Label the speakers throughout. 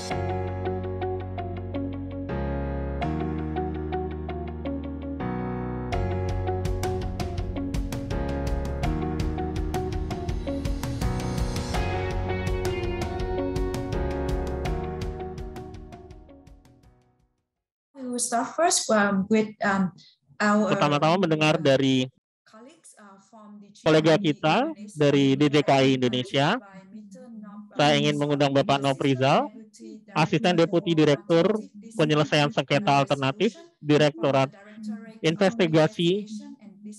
Speaker 1: We will start first with our
Speaker 2: Pertama-tama mendengar dari kolega kita dari DJKI Indonesia. Saya ingin mengundang Bapak Noprizal, Asisten Deputi Direktur Penyelesaian Sengketa Alternatif, Direktorat Investigasi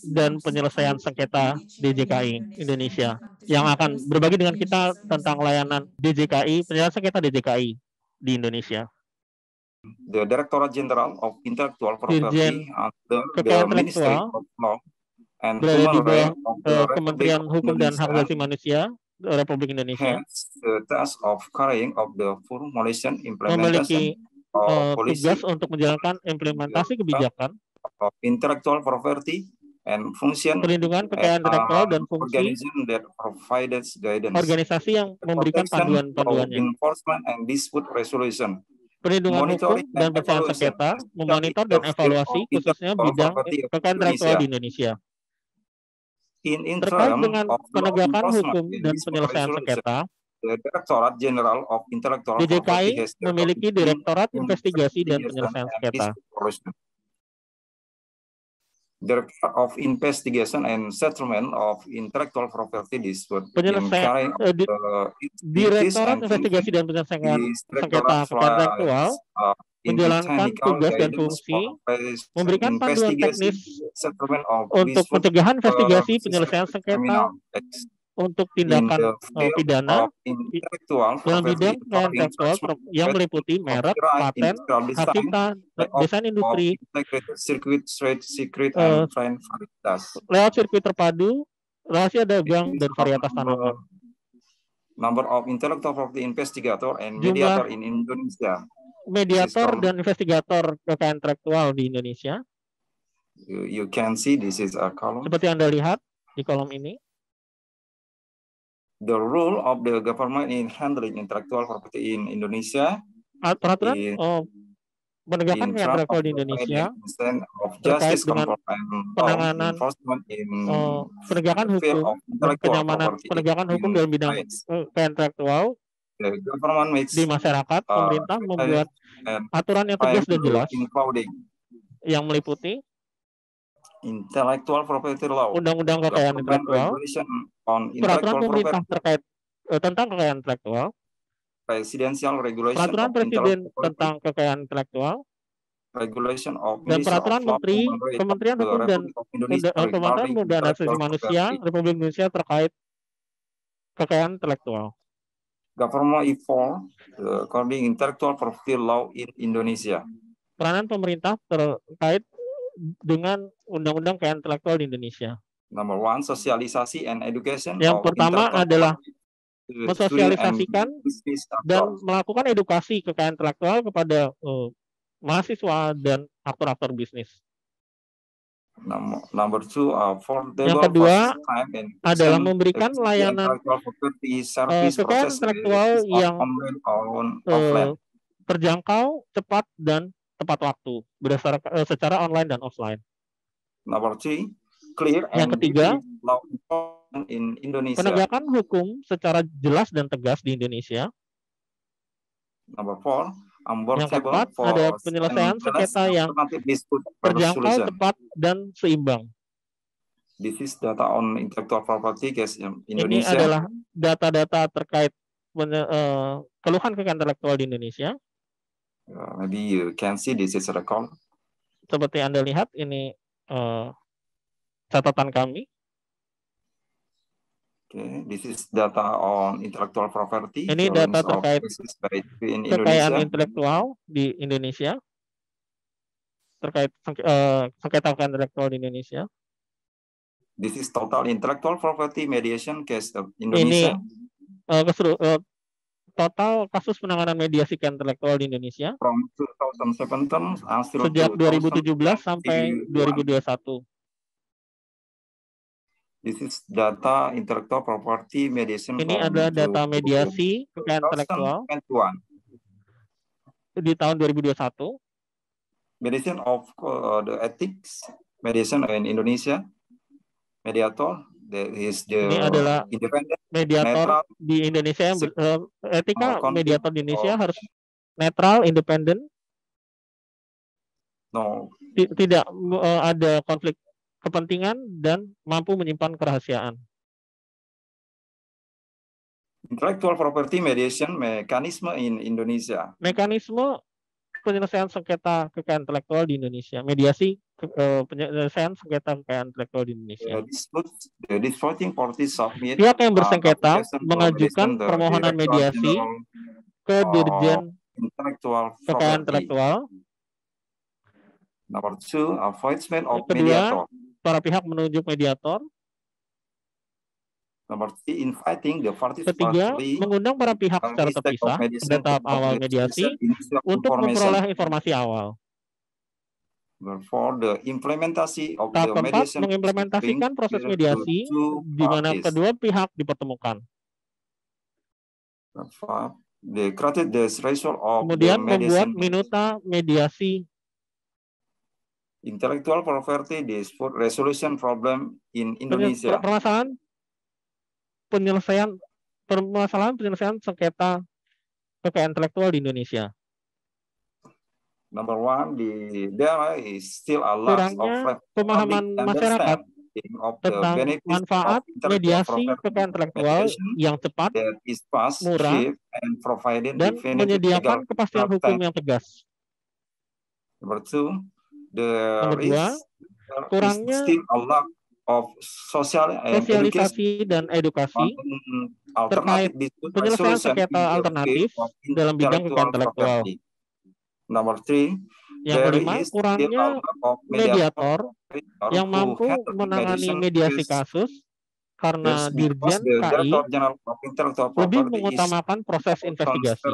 Speaker 2: dan Penyelesaian Sengketa DJKI Indonesia, yang akan berbagi dengan kita tentang layanan DJKI, penyelesaian sengketa DJKI di Indonesia.
Speaker 3: The Directorate General of Intellectual Property under the
Speaker 2: Kekayaan
Speaker 3: Ministry
Speaker 2: Intelektual
Speaker 3: of Law and
Speaker 2: berada di
Speaker 3: Human
Speaker 2: bawah
Speaker 3: Rights of the Republic
Speaker 2: Kementerian
Speaker 3: of
Speaker 2: Hukum dan Hak Asasi
Speaker 3: Indonesia
Speaker 2: Manusia Republik Indonesia
Speaker 3: has the task of carrying out the formulation,
Speaker 2: memiliki
Speaker 3: implementation of policy
Speaker 2: tugas untuk menjalankan implementasi kebijakan
Speaker 3: of intellectual property and function
Speaker 2: perlindungan kekayaan intelektual dan fungsi
Speaker 3: organization that provides guidance,
Speaker 2: organisasi yang memberikan
Speaker 3: protection,
Speaker 2: panduan-panduannya,
Speaker 3: enforcement and dispute resolution,
Speaker 2: perlindungan hukum
Speaker 3: monitoring
Speaker 2: dan
Speaker 3: and
Speaker 2: penyelesaian
Speaker 3: evaluation,
Speaker 2: sengketa, memonitor dan evaluasi khususnya bidang kekayaan intelektual di Indonesia.
Speaker 3: In
Speaker 2: Terkait
Speaker 3: interim
Speaker 2: dengan
Speaker 3: of law
Speaker 2: penegakan
Speaker 3: enforcement
Speaker 2: hukum
Speaker 3: and
Speaker 2: dan
Speaker 3: dispute
Speaker 2: penyelesaian
Speaker 3: resolution,
Speaker 2: sengketa,
Speaker 3: the Directorate General of Intellectual Property
Speaker 2: DJKI
Speaker 3: has
Speaker 2: memiliki Direktorat Investigasi dan Penyelesaian Sengketa.
Speaker 3: Directorate of Investigation and Settlement of Intellectual Property Dispute
Speaker 2: Penyelesaian Direktorat Investigasi dan Penyelesaian Sengketa Kekayaan Intelektual menjalankan tugas dan fungsi memberikan panduan teknis untuk pencegahan investigasi penyelesaian sengketa untuk tindakan pidana dalam bidang kekayaan intelektual yang meliputi merek, paten, hak cipta, desain industri, lewat sirkuit terpadu, rahasia dagang, dan varietas tanaman.
Speaker 3: Number of intellectual property investigator and mediator in Indonesia.
Speaker 2: Mediator dan investigator kekayaan intelektual di Indonesia.
Speaker 3: You can see this is a column.
Speaker 2: Seperti Anda lihat di kolom ini.
Speaker 3: The role of the government in handling intellectual property in Indonesia.
Speaker 2: Peraturan penegakan kekayaan intelektual di Indonesia terkait dengan penanganan penegakan hukum dan kenyamanan penegakan hukum dalam bidang kekayaan intelektual di masyarakat. Pemerintah membuat aturan yang tegas dan jelas yang meliputi
Speaker 3: Intellectual Property Law,
Speaker 2: Undang-Undang Kekayaan Intelektual, Peraturan Pemerintah terkait tentang kekayaan intelektual,
Speaker 3: Presidential Regulation
Speaker 2: Peraturan Presiden tentang kekayaan intelektual,
Speaker 3: Regulation of
Speaker 2: dan Peraturan Menteri Kementerian Hukum dan Kementerian Pemuda dan Asasi Manusia Republik Indonesia terkait kekayaan intelektual.
Speaker 3: Government effort according intellectual property law in Indonesia.
Speaker 2: Peranan pemerintah terkait dengan undang-undang kekayaan intelektual di Indonesia.
Speaker 3: Number one, sosialisasi and education.
Speaker 2: Yang pertama adalah mensosialisasikan dan melakukan edukasi kekayaan intelektual kepada mahasiswa dan aktor-aktor bisnis.
Speaker 3: Number two,
Speaker 2: yang kedua adalah memberikan layanan kekayaan intelektual yang terjangkau, cepat, dan tepat waktu berdasarkan secara online dan offline.
Speaker 3: Number three, clear
Speaker 2: yang ketiga,
Speaker 3: in Indonesia.
Speaker 2: Penegakan hukum secara jelas dan tegas di Indonesia.
Speaker 3: Number four,
Speaker 2: yang keempat, ada penyelesaian sengketa yang terjangkau, tepat, dan seimbang.
Speaker 3: This is data on intellectual property case in
Speaker 2: Ini
Speaker 3: Indonesia.
Speaker 2: adalah data-data terkait keluhan kekayaan intelektual di Indonesia.
Speaker 3: Maybe you can see this is a record.
Speaker 2: Seperti Anda lihat, ini catatan kami.
Speaker 3: Okay, this is data on intellectual property.
Speaker 2: Ini data terkait kekayaan intelektual di Indonesia, terkait sengketa kekayaan intelektual di Indonesia.
Speaker 3: This is total intellectual property mediation case of Indonesia.
Speaker 2: Ini total kasus penanganan mediasi kekayaan intelektual di Indonesia.
Speaker 3: From 2017 until
Speaker 2: sejak 2017 sampai 2021.
Speaker 3: This is data intellectual property mediation.
Speaker 2: Ini adalah data mediasi kekayaan intelektual di tahun 2021.
Speaker 3: Mediation of the ethics, mediation in Indonesia, mediator,
Speaker 2: ini adalah mediator di Indonesia yang etika mediator di Indonesia harus netral, independen, tidak ada konflik kepentingan dan mampu menyimpan kerahasiaan.
Speaker 3: Intellectual property mediation mekanisme in Indonesia.
Speaker 2: Mekanisme penyelesaian sengketa kekayaan intelektual di Indonesia. Mediasi penyelesaian sengketa kekayaan intelektual di Indonesia. Pihak yang bersengketa mengajukan permohonan mediasi ke Dirjen Kekayaan Intelektual.
Speaker 3: Nomor 2, appointment of
Speaker 2: kedua,
Speaker 3: mediator.
Speaker 2: Para pihak menunjuk mediator.
Speaker 3: Nomor 3, inviting the parties.
Speaker 2: Ketiga, mengundang para pihak secara terpisah pada tahap awal mediasi untuk memperoleh informasi awal.
Speaker 3: For the implementasi of
Speaker 2: tahap
Speaker 3: the
Speaker 2: keempat,
Speaker 3: mediation
Speaker 2: mengimplementasikan proses mediasi di mana kedua pihak dipertemukan. Kemudian membuat minuta mediasi.
Speaker 3: Intellectual property dispute resolution problem in Indonesia.
Speaker 2: Permasalahan sengketa kekayaan intelektual di Indonesia.
Speaker 3: Number 1, there is still a lot of
Speaker 2: pemahaman masyarakat tentang manfaat mediasi kekayaan intelektual yang cepat, murah, dan menyediakan kepastian hukum yang tegas.
Speaker 3: Number 2,
Speaker 2: Nomor 2, kurangnya sosialisasi dan edukasi terkait penyelesaian sengketa alternatif dalam bidang kekayaan intelektual.
Speaker 3: Nomor 3,
Speaker 2: yang kelima, kurangnya mediator yang mampu menangani mediasi kasus karena Dirjen KI lebih mengutamakan proses investigasi.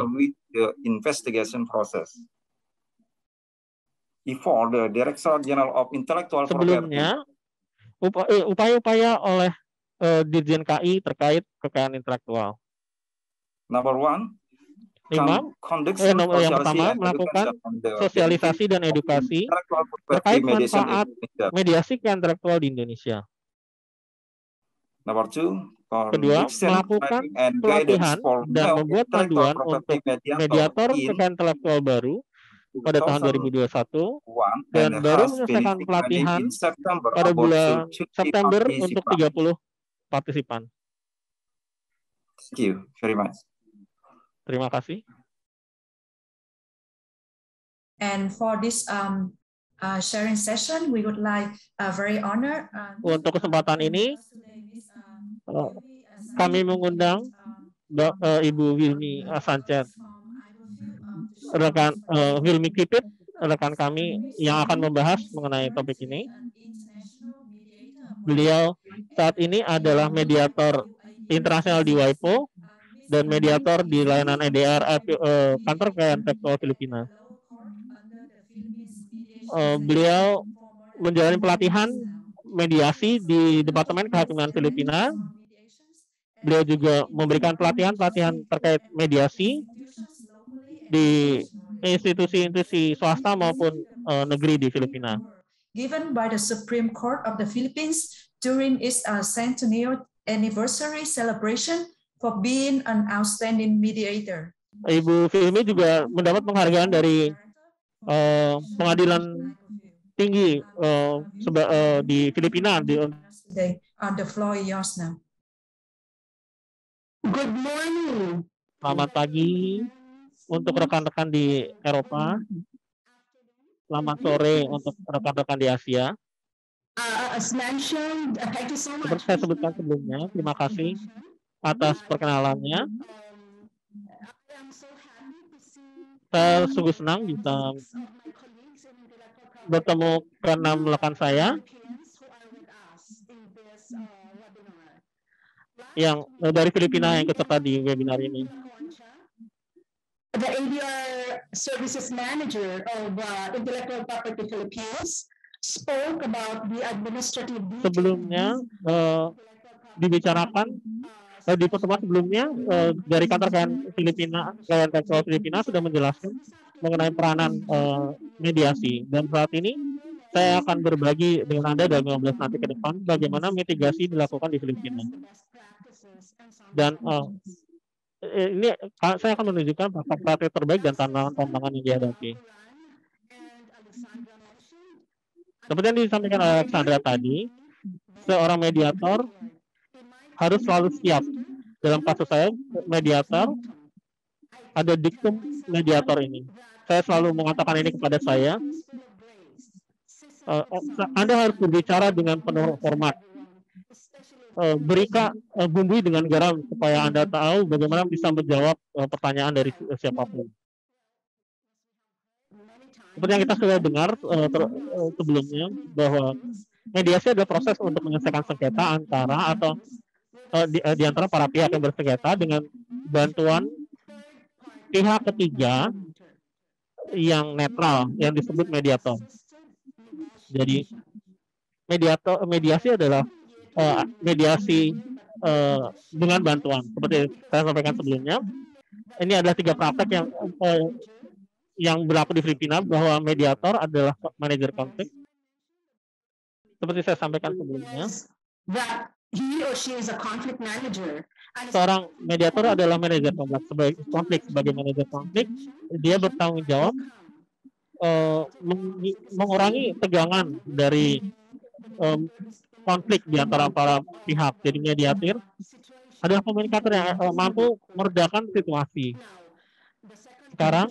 Speaker 2: Sebelumnya, upaya-upaya oleh Dirjen KI terkait kekayaan intelektual.
Speaker 3: Number 1,
Speaker 2: yang pertama, melakukan sosialisasi dan edukasi terkait manfaat mediasi kekayaan intelektual di Indonesia. Kedua, melakukan pelatihan dan membuat panduan untuk mediator kekayaan intelektual baru pada tahun 2021 dan baru menyelesaikan pelatihan pada bulan September untuk 30 partisipan.
Speaker 3: Thank you very much.
Speaker 2: Terima kasih.
Speaker 1: And for this sharing session, we would like very honor.
Speaker 2: Untuk kesempatan ini, kami mengundang Ibu Wilmi Sanchez, rekan Wilmi Kipit, rekan kami yang akan membahas mengenai topik ini. Beliau saat ini adalah mediator internasional di WIPO dan mediator di layanan EDR kantor kekayaan intelektual Filipina. Beliau menjalani pelatihan mediasi di Departemen Kehakiman Filipina. Beliau juga memberikan pelatihan terkait mediasi di institusi-institusi swasta maupun negeri di Filipina.
Speaker 1: Given by the Supreme Court of the Philippines during its centennial anniversary celebration for being an outstanding mediator.
Speaker 2: Ibu Filmi juga mendapat penghargaan dari pengadilan tinggi di Filipina.
Speaker 1: The floor is yours now.
Speaker 4: Good morning.
Speaker 2: Selamat pagi untuk rekan-rekan di Eropa. Selamat sore untuk rekan-rekan di Asia.
Speaker 4: As mentioned, thank you so much.
Speaker 2: Seperti saya sebutkan sebelumnya, terima kasih atas perkenalannya. Saya sungguh senang bisa bertemu ke-6 rekan saya yang dari Filipina yang ikut serta di webinar ini.
Speaker 4: The ADR Services Manager of Intellectual Property Philippines spoke about the administrative details.
Speaker 2: Sebelumnya dibicarakan di pertemuan sebelumnya dari kantor kekayaan Filipina, kekayaan intelektual Filipina sudah menjelaskan mengenai peranan mediasi. Dan saat ini saya akan berbagi dengan Anda dalam 15 nanti ke depan bagaimana mitigasi dilakukan di Filipina. Dan ini saya akan menunjukkan praktik terbaik dan tantangan-tantangan yang dihadapi. Seperti yang disampaikan oleh Alexandra tadi, seorang mediator harus selalu siap. Dalam kasus saya, mediator, ada diktum mediator ini. Saya selalu mengatakan ini kepada saya, Anda harus berbicara dengan penuh hormat. Bumbui dengan garam supaya Anda tahu bagaimana bisa menjawab pertanyaan dari siapapun. Seperti yang kita sudah dengar sebelumnya, bahwa mediasi adalah proses untuk menyelesaikan sengketa antara atau di antara para pihak yang bersengketa dengan bantuan pihak ketiga yang netral, yang disebut mediator. Jadi mediasi adalah mediasi dengan bantuan. Seperti saya sampaikan sebelumnya, ini adalah 3 praktek yang berlaku di Filipina, bahwa mediator adalah manajer konflik. Seperti saya sampaikan sebelumnya, seorang mediator adalah manajer konflik. Sebagai manajer konflik, dia bertanggung jawab mengurangi tegangan dari konflik di antara para pihak. Jadi mediator adalah komunikator yang mampu meredakan situasi. Sekarang,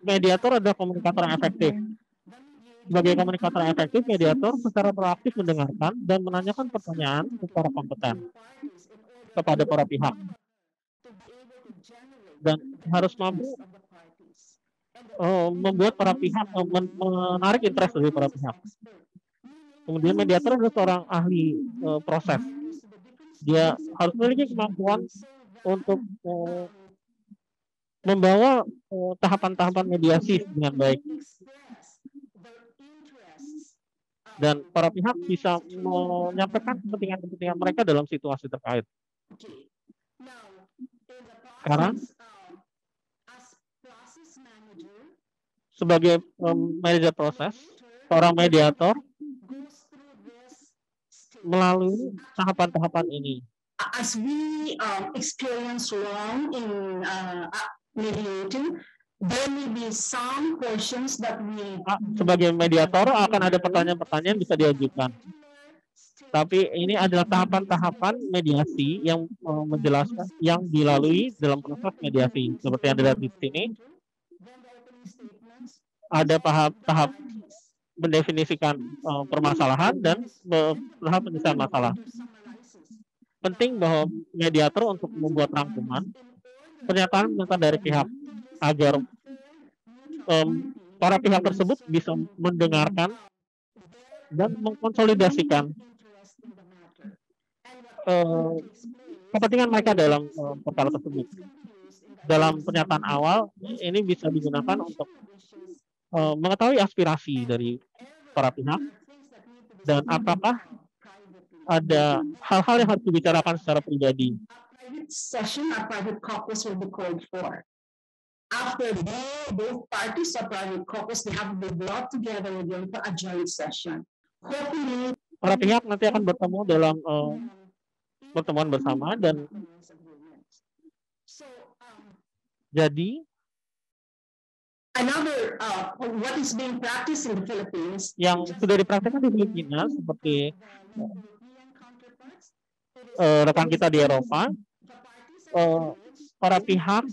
Speaker 2: mediator adalah komunikator yang efektif. Sebagai komunikator yang efektif, mediator secara proaktif mendengarkan dan menanyakan pertanyaan secara kompeten kepada para pihak. Dan harus mampu membuat para pihak menarik interest dari para pihak. Kemudian mediator adalah seorang ahli proses. Dia harus memiliki kemampuan untuk membawa tahapan-tahapan mediasi dengan baik. Dan para pihak bisa menyampaikan kepentingan-kepentingan mereka dalam situasi terkait. Sekarang, sebagai manajer proses, seorang mediator melalui tahapan-tahapan ini.
Speaker 4: As we experience long in mediating, there may be some portions that we.
Speaker 2: Sebagai mediator akan ada pertanyaan-pertanyaan bisa diajukan. Tapi ini adalah tahapan-tahapan mediasi yang menjelaskan yang dilalui dalam proses mediasi. Seperti yang dilihat di sini, ada tahap mendefinisikan permasalahan dan tahap penyelesaian masalah. Penting bahwa mediator untuk membuat rangkuman pernyataan dari pihak agar para pihak tersebut bisa mendengarkan dan mengkonsolidasikan kepentingan mereka dalam perkara tersebut. Dalam pernyataan awal, ini bisa digunakan untuk mengetahui aspirasi dari para pihak dan apakah ada hal-hal yang harus dibicarakan secara pribadi.
Speaker 4: Session or private caucus will be called for. After both parties or private caucus, they have to be brought together again for a joint session. Hopefully,
Speaker 2: para pihak nanti akan bertemu dalam pertemuan bersama dan jadi
Speaker 4: another what is being practiced in the Philippines
Speaker 2: yang sudah dipraktikkan di Filipina seperti rekan kita di Eropa, para pihak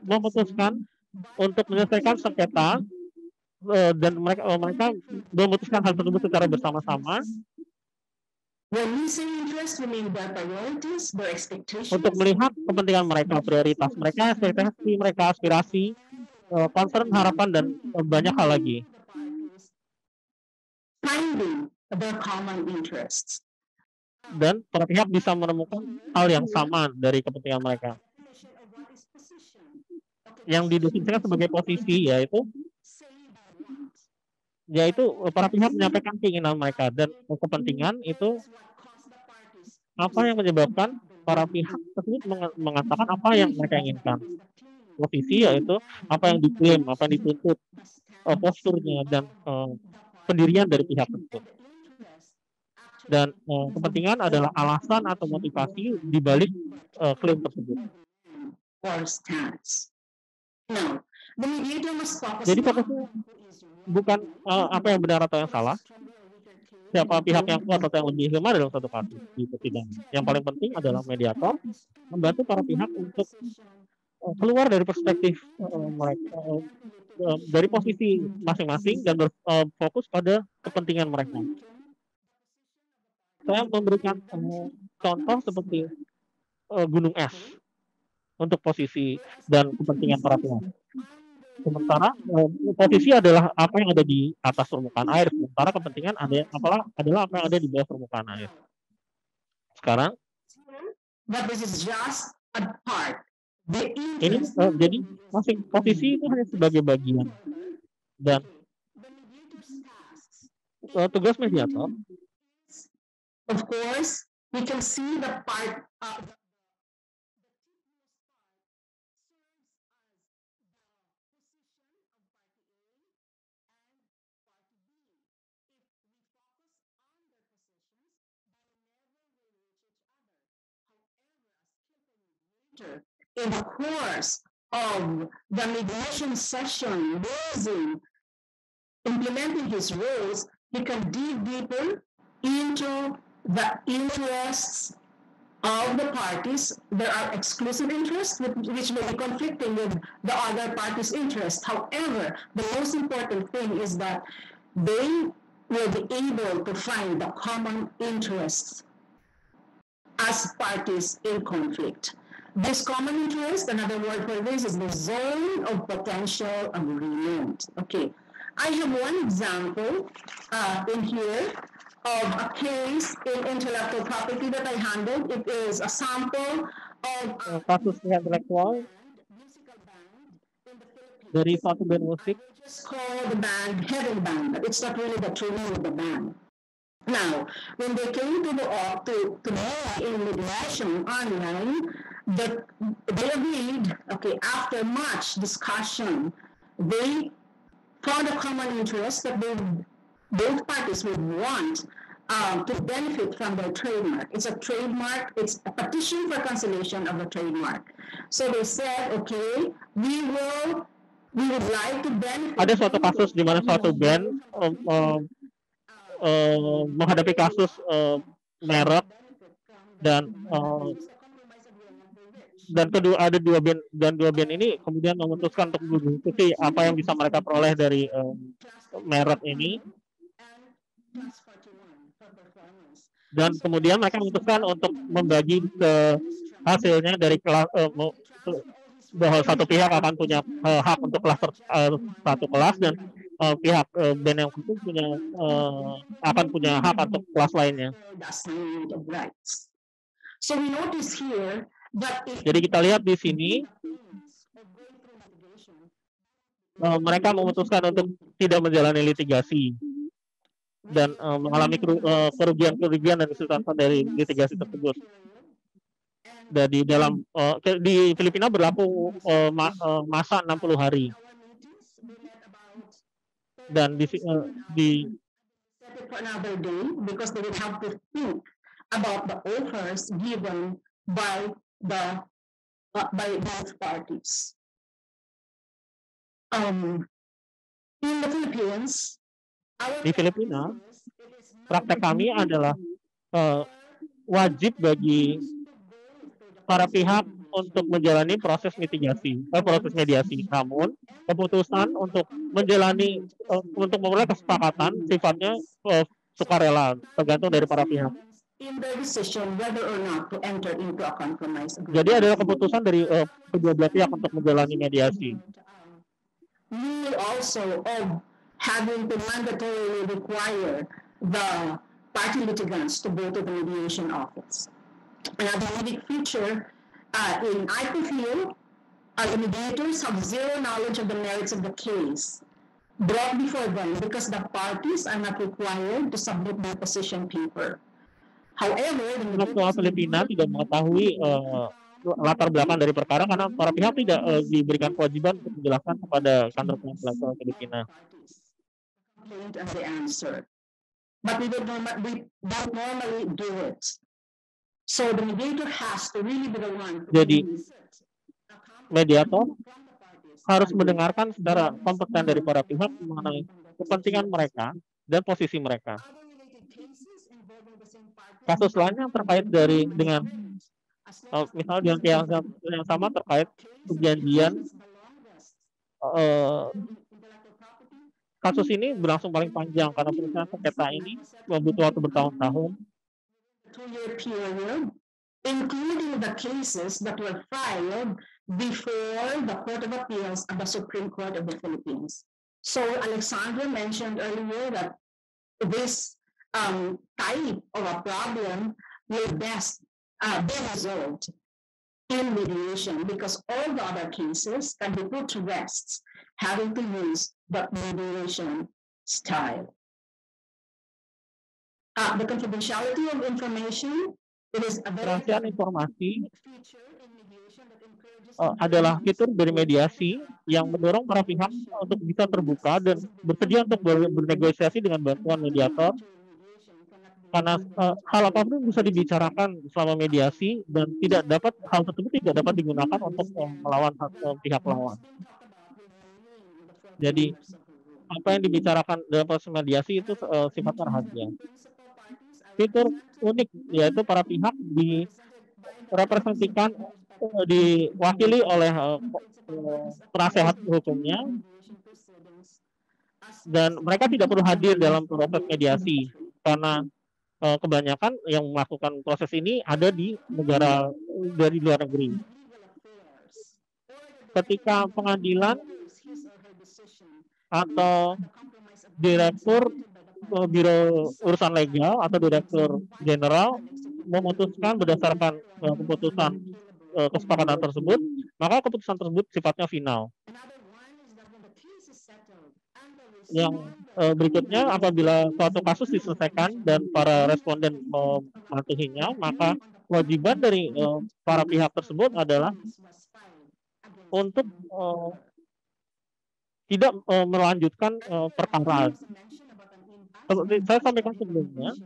Speaker 2: memutuskan untuk menyelesaikan sengketa dan mereka memutuskan hal tersebut secara bersama-sama. Untuk melihat kepentingan mereka, prioritas mereka, ekspektasi mereka, aspirasi, concern, harapan, dan banyak hal lagi. Dan para pihak bisa menemukan hal yang sama dari kepentingan mereka. Yang didefinisikan sebagai posisi yaitu para pihak menyampaikan keinginan mereka dan kepentingan itu apa yang menyebabkan para pihak tersebut mengatakan apa yang mereka inginkan. Posisi yaitu apa yang diklaim, apa yang dituntut, posturnya dan pendirian dari pihak tersebut. Dan kepentingan adalah alasan atau motivasi di balik klaim tersebut. Jadi fokusnya bukan apa yang benar atau yang salah, siapa pihak yang kuat atau yang lebih lemah dalam satu kasus di persidangan. Yang paling penting adalah mediator membantu para pihak untuk keluar dari perspektif mereka, dari posisi masing-masing dan berfokus pada kepentingan mereka. Saya memberikan contoh seperti gunung es untuk posisi dan kepentingan para pihak. Sementara posisi adalah apa yang ada di atas permukaan air, sementara kepentingan adalah apa yang ada di bawah permukaan air. Sekarang, ini jadi masing posisi itu hanya sebagai bagian, dan tugas mediator.
Speaker 4: Of course, we can see the part of in the course of the mediation session, implementing his rules, he can dig deeper into the interests of the parties. There are exclusive interests which may be conflicting with the other party's interests. However, the most important thing is that they will be able to find the common interests as parties in conflict. This common interest, another word for this, is the zone of potential agreement. Okay, I have one example in here of a case in intellectual property that I handled. It is a sample of
Speaker 2: kasus intelektual dari satu band musik.
Speaker 4: It's called the band Heaven Band, but it's not really the true name of the band. Now, when they came to me in mediation online, they agreed, okay, after much discussion, they found a common interest that both parties would want to benefit from their trademark. It's a trademark, it's a petition for cancellation of a trademark. So they said, okay, we would like to benefit.
Speaker 2: Ada suatu kasus di mana suatu band menghadapi kasus merek dan ada dua band ini kemudian memutuskan untuk mengikuti apa yang bisa mereka peroleh dari merek ini, dan kemudian mereka memutuskan untuk membagi hasilnya dari kelas bahwa satu pihak akan punya hak untuk kelas satu kelas dan pihak band yang khusus akan punya hak untuk kelas lainnya.
Speaker 4: So we notice here that
Speaker 2: jadi kita lihat di sini mereka memutuskan untuk tidak menjalani litigasi dan mengalami kerugian dan kesulitan dari litigasi tersebut. Dan di Filipina berlaku masa 60 hari. Dan di
Speaker 4: another day because they would have to think about the offers given by both parties. In the Philippines,
Speaker 2: di Filipina, praktek kami adalah wajib bagi para pihak untuk menjalani proses mediasi. Namun, keputusan untuk untuk memulai kesepakatan sifatnya sukarela, tergantung dari para pihak. Jadi adalah keputusan dari kedua belah pihak untuk menjalani mediasi.
Speaker 4: We also having to mandatorily require the party litigants to go to the mediation office. Another unique feature in IPFIL, the mediators have zero knowledge of the merits of the case brought before them because the parties are not required to submit their position paper. However,
Speaker 2: intelektual Filipina tidak mengetahui latar belakang dari perkara karena para pihak tidak diberikan kewajiban untuk menjelaskan kepada kantor intelektual Filipina.
Speaker 4: And the answer, but we don't normally do it. So the mediator has to really be the one.
Speaker 2: Jadi mediator harus mendengarkan secara kompeten dari para pihak mengenai kepentingan mereka dan posisi mereka. Kasus lainnya terkait dengan misalnya yang sama terkait perjanjian, kasus ini berlangsung paling panjang karena penyelesaian sengketa ini membutuhkan waktu bertahun-tahun.
Speaker 4: 2-year period, including the cases that were filed before the Court of Appeals of the Supreme Court of the Philippines. So Alexandra mentioned earlier that this type of a problem will best be resolved in mediation because all the other cases can be put to rest having to use the mediation style. The confidentiality of information, it is a very
Speaker 2: Kerahasiaan informasi adalah fitur dari mediasi yang mendorong para pihak untuk bisa terbuka dan bersedia untuk bernegosiasi dengan bantuan mediator. Karena hal apapun bisa dibicarakan selama mediasi dan hal tersebut tidak dapat digunakan untuk melawan pihak lawan. Jadi apa yang dibicarakan dalam proses mediasi itu sifatnya rahasia. Fitur unik yaitu para pihak direpresentasikan diwakili oleh penasehat hukumnya dan mereka tidak perlu hadir dalam proses mediasi karena kebanyakan yang melakukan proses ini ada di negara dari luar negeri. Ketika pengadilan atau direktur Biro Urusan Legal atau direktur jenderal memutuskan berdasarkan keputusan kesepakatan tersebut, maka keputusan tersebut sifatnya final. Yang berikutnya, apabila suatu kasus diselesaikan dan para responden mematuhinya, maka kewajiban dari para pihak tersebut adalah untuk tidak melanjutkan perkara. Seperti saya sampaikan sebelumnya,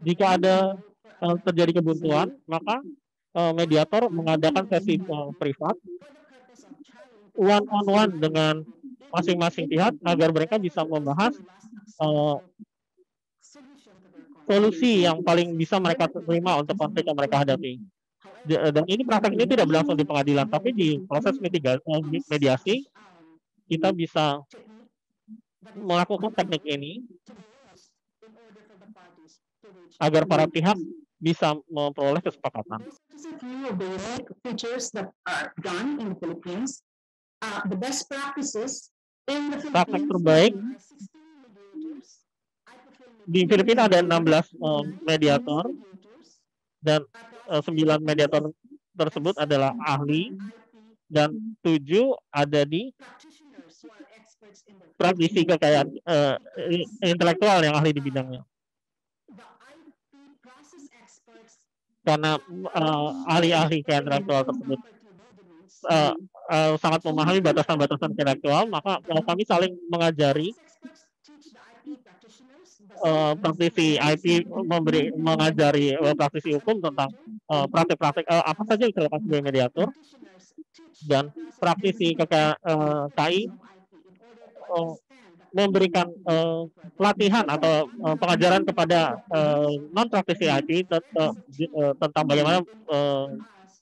Speaker 2: jika ada terjadi kebuntuan, maka mediator mengadakan sesi privat one-on-one dengan masing-masing pihak agar mereka bisa membahas solusi yang paling bisa mereka terima untuk konflik yang mereka hadapi. Dan praktek ini tidak berlangsung di pengadilan, tapi di proses mediasi kita bisa melakukan teknik ini agar para pihak bisa memperoleh kesepakatan. Praktek terbaik di Filipina ada 16 mediator dan 9 mediator tersebut adalah ahli dan 7 ada di praktisi kekayaan intelektual yang ahli di bidangnya. Karena ahli-ahli kekayaan intelektual tersebut sangat memahami batasan-batasan intelektual, maka kami saling mengajari. Praktisi IP mengajari praktisi hukum tentang praktik-praktik apa saja yang dilakukan sebagai mediator, dan praktisi KI memberikan pelatihan atau pengajaran kepada non-praktisi IP tentang bagaimana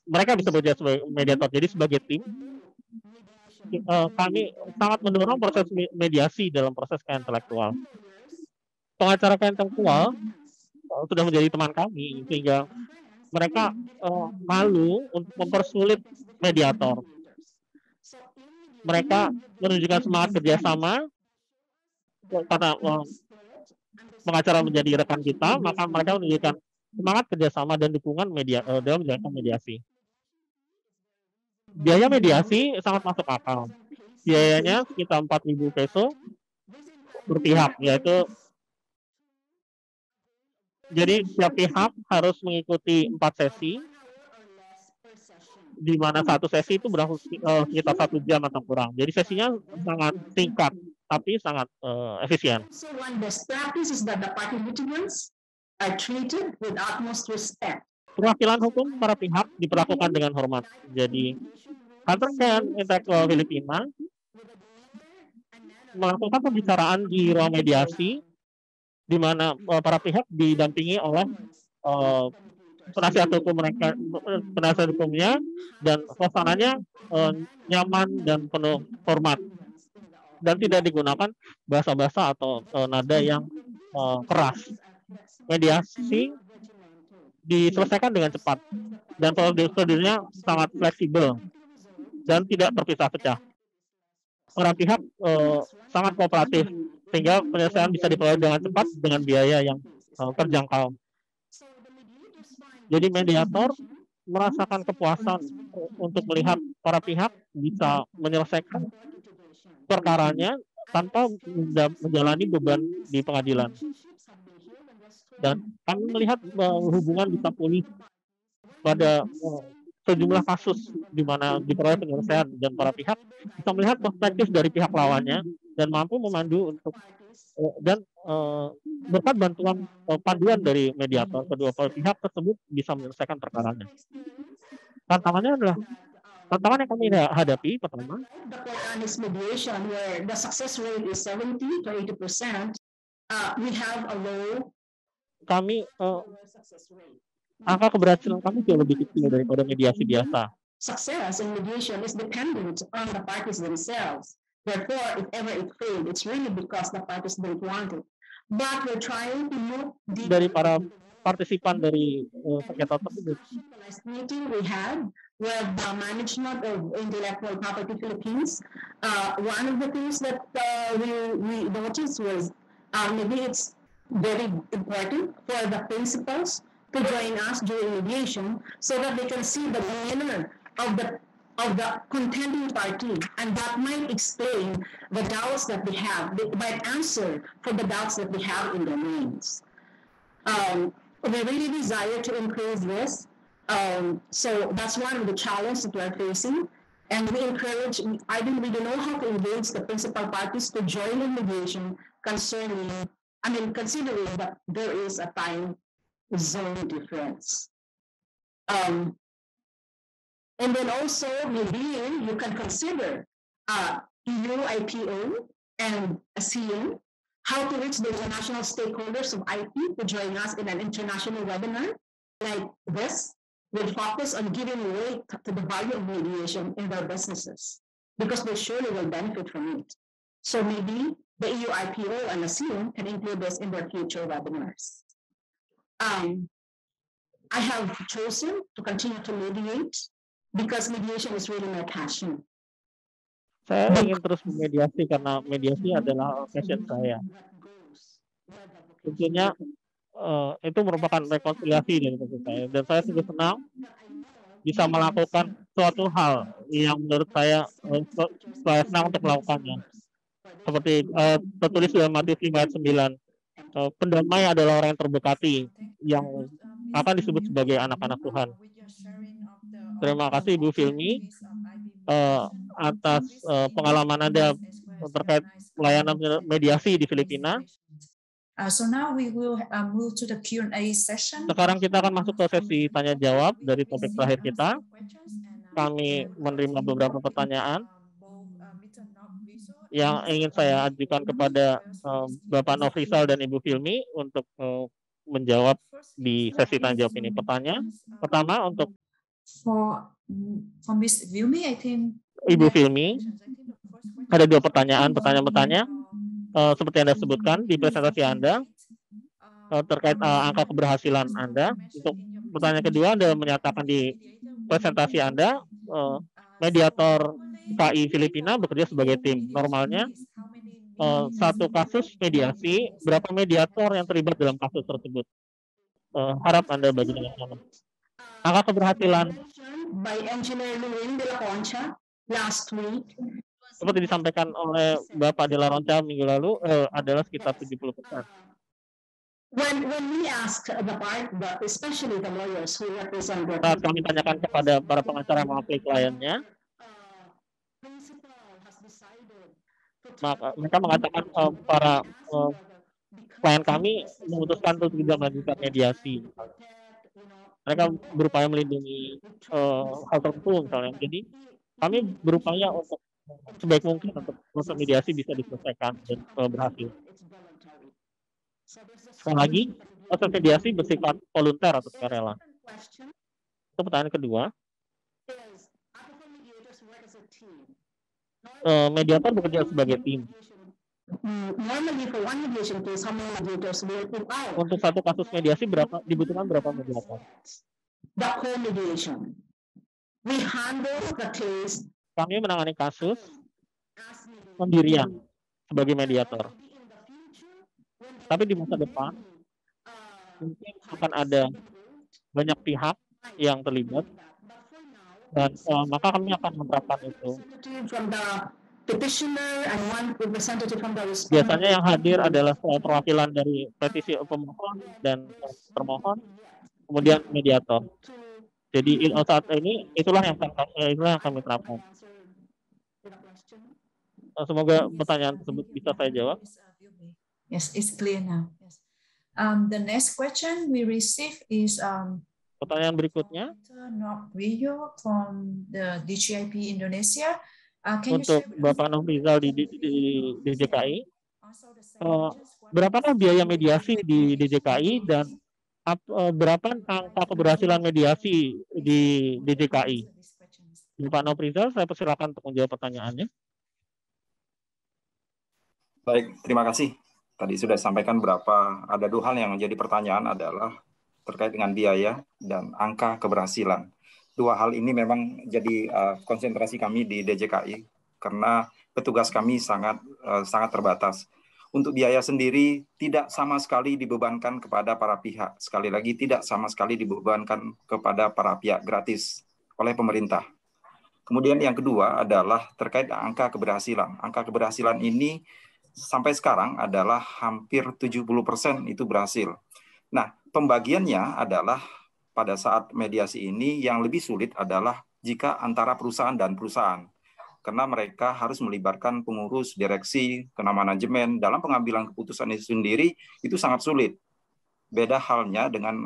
Speaker 2: mereka bisa bekerja sebagai mediator. Jadi sebagai tim, kami sangat mendorong proses mediasi dalam proses kekayaan intelektual. Pengacara kekayaan intelektual sudah menjadi teman kami, sehingga mereka malu untuk mempersulit mediator. Mereka menunjukkan semangat kerjasama, karena pengacara menjadi rekan kita, maka mereka menunjukkan semangat kerjasama dan dukungan dalam menjalankan mediasi. Biaya mediasi sangat masuk akal. Biayanya sekitar 4.000 peso per pihak, yaitu Jadi setiap pihak harus mengikuti 4 sesi, di mana satu sesi itu berlangsung sekitar 1 jam atau kurang. Jadi sesinya sangat singkat, tapi sangat efisien.
Speaker 4: So one best practice is that the party litigants are treated with utmost respect.
Speaker 2: Perwakilan hukum para pihak diperlakukan dengan hormat. Jadi, kantor intelektual Filipina melakukan pembicaraan di ruang mediasi, di mana para pihak didampingi oleh penasihat hukum mereka, penasihat hukumnya, dan suasananya nyaman dan penuh hormat, dan tidak digunakan bahasa-bahasa atau nada yang keras. Mediasi diselesaikan dengan cepat dan prosedurnya sangat fleksibel dan tidak terpisah-pecah. Para pihak sangat kooperatif sehingga penyelesaian bisa diperoleh dengan cepat dengan biaya yang terjangkau. Jadi mediator merasakan kepuasan untuk melihat para pihak bisa menyelesaikan perkaranya tanpa menjalani beban di pengadilan. Dan kami melihat hubungan bisa pulih pada sejumlah kasus di mana diperoleh penyelesaian, dan para pihak bisa melihat perspektif dari pihak lawannya dan mampu memandu untuk dan berkat bantuan panduan dari mediator, kedua pihak tersebut bisa menyelesaikan perkaranya. Tantangan yang kami hadapi pertama,
Speaker 4: the honest mediation where the success rate is 70 to 80%, we have a low
Speaker 2: angka keberhasilan kami jauh lebih kecil daripada mediasi biasa.
Speaker 4: Success in mediation is dependent on the parties themselves. Therefore, if ever it failed, it's really because the parties don't want it. But we're trying to move
Speaker 2: dari para partisipan dari sengketa tersebut.
Speaker 4: Meeting we had with the management of intellectual property Philippines. One of the things that we noticed was maybe it's very important for the principals to join us during mediation so that they can see the demeanor of the contending party, and that might explain the doubts that they have. They might answer for the doubts that they have in their minds. We really desire to increase this. So that's one of the challenges that we're facing. And we encourage, I think we don't know how to engage the principal parties to join in mediation considering that there is a time zone difference. And then also, maybe you can consider EU IPO and ASEAN, how to reach the international stakeholders of IP to join us in an international webinar like this, will focus on giving weight to the value of mediation in their businesses, because they surely will benefit from it. So maybe the EU IPO and ASEAN can include this in their future webinars. I have chosen to continue to mediate because mediation is really my passion.
Speaker 2: Saya ingin terus memediasi karena mediasi adalah passion saya. Tentunya itu merupakan rekonsiliasi dari saya, dan saya sungguh senang bisa melakukan suatu hal yang menurut saya senang untuk melakukannya. Seperti tertulis dalam Matius 5 ayat 9, pendamai adalah orang yang terberkati, yang akan disebut sebagai anak-anak Tuhan. Terima kasih Ibu Filmi atas pengalaman Anda terkait pelayanan mediasi di Filipina.
Speaker 1: So now we will move to the Q&A session.
Speaker 2: Sekarang kita akan masuk ke sesi tanya jawab dari topik terakhir kita. Kami menerima beberapa pertanyaan yang ingin saya ajukan kepada Bapak Nofrizal dan Ibu Filmi untuk menjawab di sesi tanya jawab ini. Pertama untuk
Speaker 1: For Miss Filmi, I think
Speaker 2: Ibu Filmi, ada 2 pertanyaan. Pertanyaan seperti Anda sebutkan di presentasi Anda terkait angka keberhasilan Anda. Untuk pertanyaan kedua, Anda menyatakan di presentasi Anda mediator KI Filipina bekerja sebagai tim. Normalnya satu kasus mediasi, berapa mediator yang terlibat dalam kasus tersebut? Harap Anda bagi dengan sama. Angka keberhasilan
Speaker 4: by Engineer Luwin de la Concha last week,
Speaker 2: seperti disampaikan oleh Bapak de la Roncha minggu lalu, adalah sekitar 70%.
Speaker 4: when we ask the part, especially the lawyers who represent the
Speaker 2: saat kami tanyakan kepada para pengacara yang mewakili kliennya, maka mereka mengatakan para klien kami memutuskan untuk tidak melanjutkan mediasi. Mereka berupaya melindungi hal tertentu misalnya. Jadi kami berupaya untuk sebaik mungkin untuk proses mediasi bisa diselesaikan dan berhasil. Sekali lagi, proses mediasi bersifat volunter atau sukarela. Itu pertanyaan kedua. Mediator bekerja sebagai tim. Untuk satu kasus mediasi dibutuhkan berapa mediator?
Speaker 4: The co-mediation. We handle the case.
Speaker 2: Kami menangani kasus sendirian sebagai mediator. Tapi di masa depan mungkin akan ada banyak pihak yang terlibat dan maka kami akan menerapkan itu. Biasanya yang hadir adalah perwakilan dari petisi pemohon dan termohon, kemudian mediator. Jadi saat ini itulah yang kami terapkan. Semoga pertanyaan tersebut bisa saya jawab.
Speaker 1: Yes, it's clear now. Yes. The next question we receive is
Speaker 2: pertanyaan berikutnya
Speaker 1: from the DJIP Indonesia.
Speaker 2: Untuk Bapak Nofrizal di DJKI, berapakah biaya mediasi di DJKI dan berapa angka keberhasilan mediasi di DJKI? Bapak Nofrizal, saya persilakan untuk menjawab pertanyaannya.
Speaker 3: Baik, terima kasih. Tadi sudah sampaikan ada dua hal yang menjadi pertanyaan adalah terkait dengan biaya dan angka keberhasilan. Dua hal ini memang jadi konsentrasi kami di DJKI karena petugas kami sangat terbatas. Untuk biaya sendiri tidak sama sekali dibebankan kepada para pihak. Sekali lagi tidak sama sekali dibebankan kepada para pihak gratis oleh pemerintah. Kemudian yang kedua adalah terkait angka keberhasilan. Angka keberhasilan ini sampai sekarang adalah hampir 70% itu berhasil. Nah, pembagiannya adalah pada saat mediasi ini yang lebih sulit adalah jika antara perusahaan dan perusahaan. Karena mereka harus melibatkan pengurus, direksi, kena manajemen. Dalam pengambilan keputusan itu sendiri, itu sangat sulit. Beda halnya dengan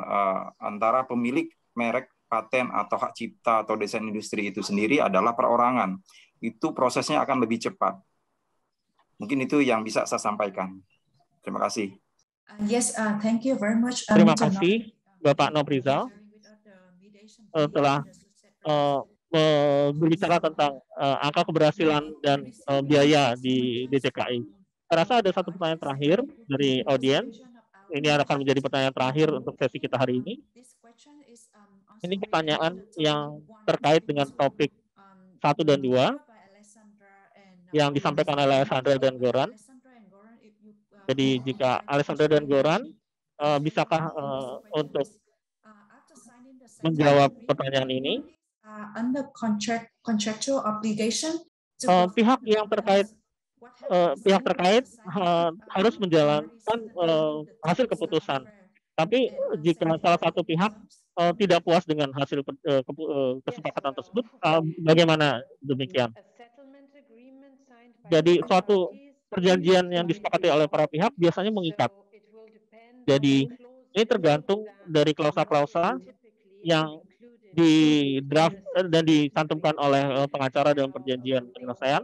Speaker 3: antara pemilik merek, paten, atau hak cipta, atau desain industri itu sendiri adalah perorangan. Itu prosesnya akan lebih cepat. Mungkin itu yang bisa saya sampaikan. Terima kasih.
Speaker 1: Yes, thank you very much.
Speaker 2: Terima kasih, Bapak Nofrizal. Telah berbicara tentang angka keberhasilan dan biaya di DJKI. Saya rasa ada satu pertanyaan terakhir dari audiens. Ini akan menjadi pertanyaan terakhir untuk sesi kita hari ini. Ini pertanyaan yang terkait dengan topik 1 dan 2 yang disampaikan oleh Alessandra dan Goran. Jadi jika Alessandra dan Goran, bisakah untuk menjawab pertanyaan ini?
Speaker 1: Under contractual obligation,
Speaker 2: pihak terkait harus menjalankan hasil keputusan. Tapi jika salah satu pihak tidak puas dengan hasil kesepakatan tersebut, bagaimana demikian? Jadi suatu perjanjian yang disepakati oleh para pihak biasanya mengikat. Jadi ini tergantung dari klausa-klausa yang di draft dan dicantumkan oleh pengacara dalam perjanjian penyelesaian,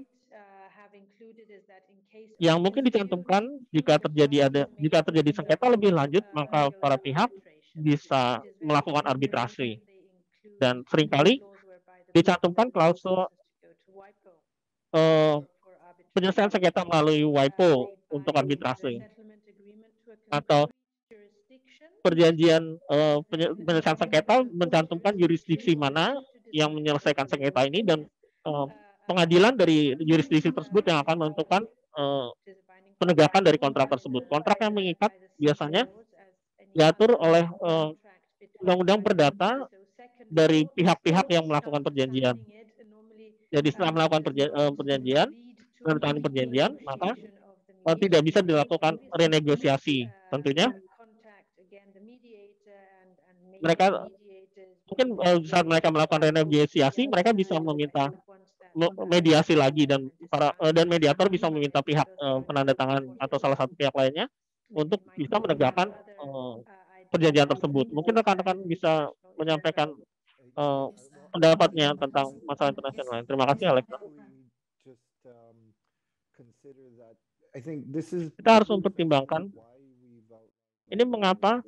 Speaker 2: yang mungkin dicantumkan jika terjadi sengketa lebih lanjut, maka para pihak bisa melakukan arbitrasi, dan seringkali dicantumkan klausul penyelesaian sengketa melalui WIPO untuk arbitrasi, atau perjanjian penyelesaian sengketa mencantumkan jurisdiksi mana yang menyelesaikan sengketa ini, dan pengadilan dari jurisdiksi tersebut yang akan menentukan penegakan dari kontrak tersebut. Kontrak yang mengikat biasanya diatur oleh undang-undang perdata dari pihak-pihak yang melakukan perjanjian. Jadi setelah melakukan perjanjian, maka tidak bisa dilakukan renegosiasi. Tentunya mereka mungkin saat mereka melakukan renegosiasi, mereka bisa meminta mediasi lagi dan mediator bisa meminta pihak penandatangan atau salah satu pihak lainnya untuk bisa menegakkan perjanjian tersebut. Mungkin rekan-rekan bisa menyampaikan pendapatnya tentang masalah internasional. Terima kasih, Alexa. Kita harus mempertimbangkan ini mengapa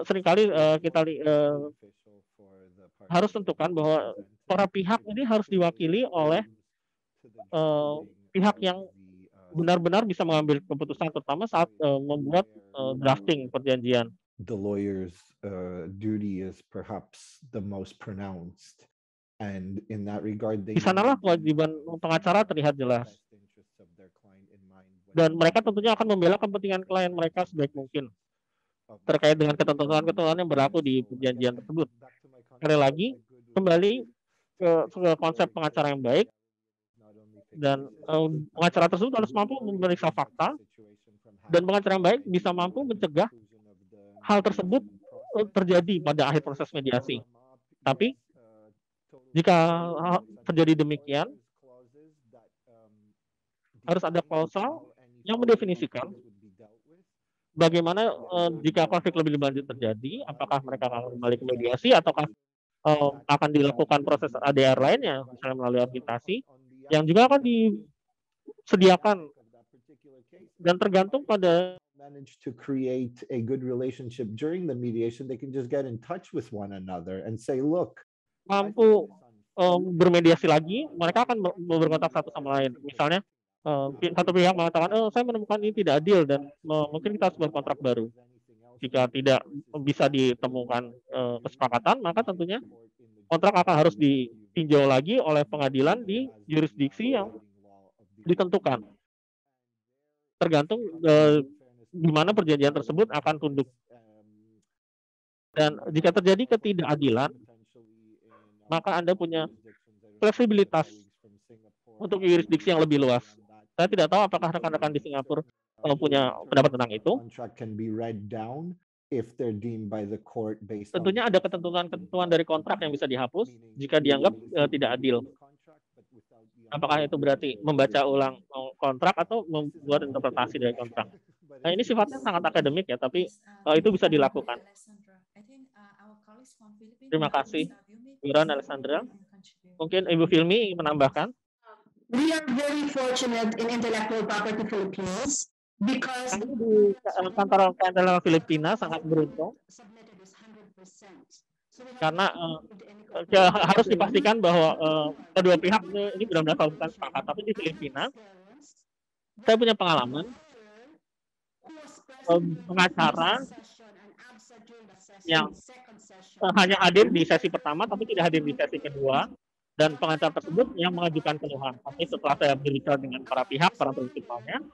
Speaker 2: seringkali kita harus tentukan bahwa para pihak ini harus diwakili oleh pihak yang benar-benar bisa mengambil keputusan, terutama saat membuat drafting perjanjian.
Speaker 5: The lawyer's duty is perhaps the most pronounced, and in that regard,
Speaker 2: di sanalah kewajiban pengacara terlihat jelas, dan mereka tentunya akan membela kepentingan klien mereka sebaik mungkin terkait dengan ketentuan-ketentuan yang berlaku di perjanjian tersebut. Sekali lagi, kembali ke konsep pengacara yang baik, dan pengacara tersebut harus mampu memeriksa fakta, dan pengacara yang baik bisa mampu mencegah hal tersebut terjadi pada akhir proses mediasi. Tapi jika terjadi demikian, harus ada klausal yang mendefinisikan bagaimana jika konflik lebih lanjut terjadi, apakah mereka akan kembali ke mediasi ataukah akan dilakukan proses ADR lainnya, misalnya melalui arbitrasi, yang juga akan disediakan dan tergantung pada
Speaker 5: manage to create a good relationship during the mediation. They can just get in touch with one another and say, look,
Speaker 2: mampu bermediasi lagi, mereka akan berkontak satu sama lain. Misalnya satu pihak mengatakan, saya menemukan ini tidak adil dan mungkin kita harus berkontrak baru. Jika tidak bisa ditemukan kesepakatan, maka tentunya kontrak akan harus ditinjau lagi oleh pengadilan di jurisdiksi yang ditentukan. Tergantung di mana perjanjian tersebut akan tunduk. Dan jika terjadi ketidakadilan, maka Anda punya fleksibilitas untuk jurisdiksi yang lebih luas. Saya tidak tahu apakah rekan-rekan di Singapura punya pendapat tentang itu. Tentunya ada ketentuan dari kontrak yang bisa dihapus jika dianggap tidak adil. Apakah itu berarti membaca ulang kontrak atau membuat interpretasi dari kontrak? Nah, ini sifatnya sangat akademik ya, tapi itu bisa dilakukan. Terima kasih, Iran Alexandra. Mungkin Ibu Filmi ingin menambahkan?
Speaker 4: We are very fortunate in Intellectual Property Philippines because
Speaker 2: di kantor intelektual Filipina sangat beruntung karena harus dipastikan bahwa kedua pihak ini benar-benar melakukan sepakat. Tapi di Filipina, saya punya pengalaman pengacara yang hanya hadir di sesi pertama, tapi tidak hadir di sesi kedua, dan pengacara tersebut yang mengajukan keluhan. Tapi setelah saya berbicara dengan para pihak, para prinsipalnya,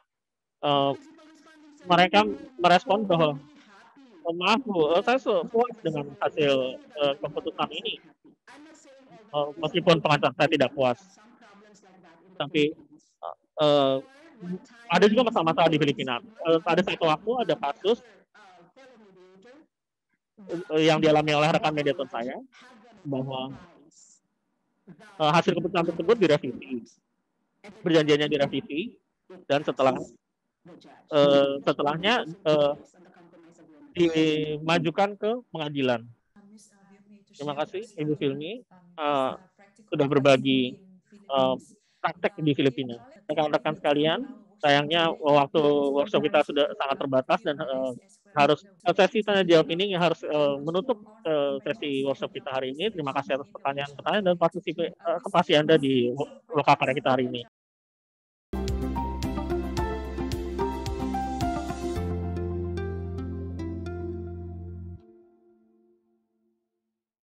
Speaker 2: mereka merespon bahwa maaf Bu, saya puas dengan hasil keputusan ini. Meskipun pengacara saya tidak puas. Tapi ada juga masalah-masalah di Filipina. Pada satu waktu ada kasus yang dialami oleh rekan mediator saya, bahwa hasil keputusan tersebut direvisi. Perjanjiannya direvisi, dan setelahnya dimajukan ke pengadilan. Terima kasih Ibu Filmi sudah berbagi praktek di Filipina. Rekan-rekan sekalian, sayangnya waktu workshop kita sudah sangat terbatas dan harus sesi tanya jawab ini harus menutup sesi workshop kita hari ini. Terima kasih atas pertanyaan-pertanyaan dan partisipasi Anda di lokakarya kita hari ini.